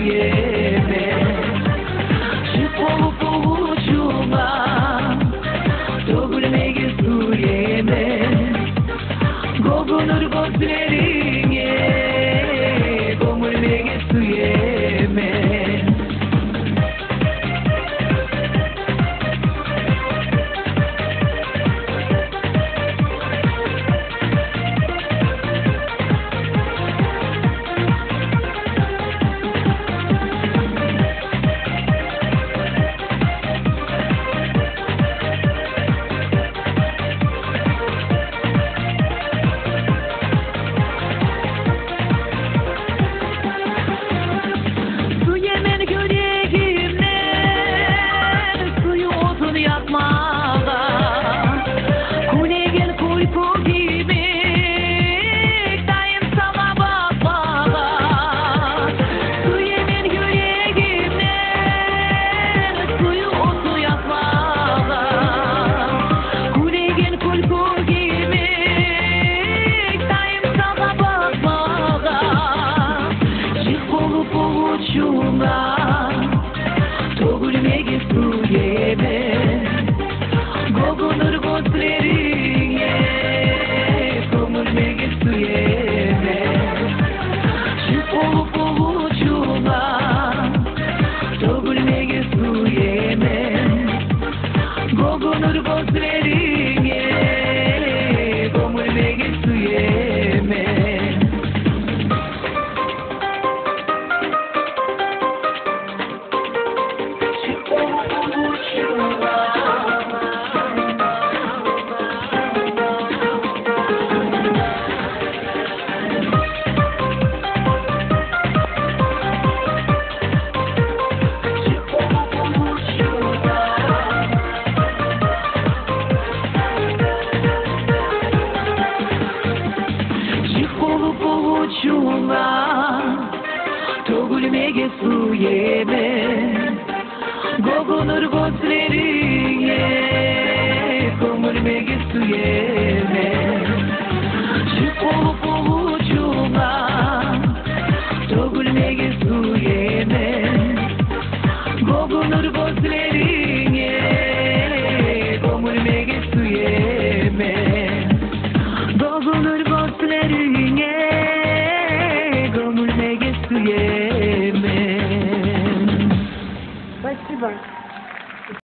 sujeme Šipolu povučuma Dogulmege sujeme Gogunur gözlerine Gomulmege sujeme Dogulmege sujeme Gogunur gözlerine Gomulmege sujeme Şipolu povučuma Dogulmege sujeme Gogunur gözlerine Gomulmege sujeme Dogulmege sujeme Gogunur gözlerine Gomulmege sujeme Şipolu povučuma Dogulmege sujeme Gogunur gözlerine Gomulmege sujeme Gogunur gözlerine Gomulmege sujeme. Спасибо.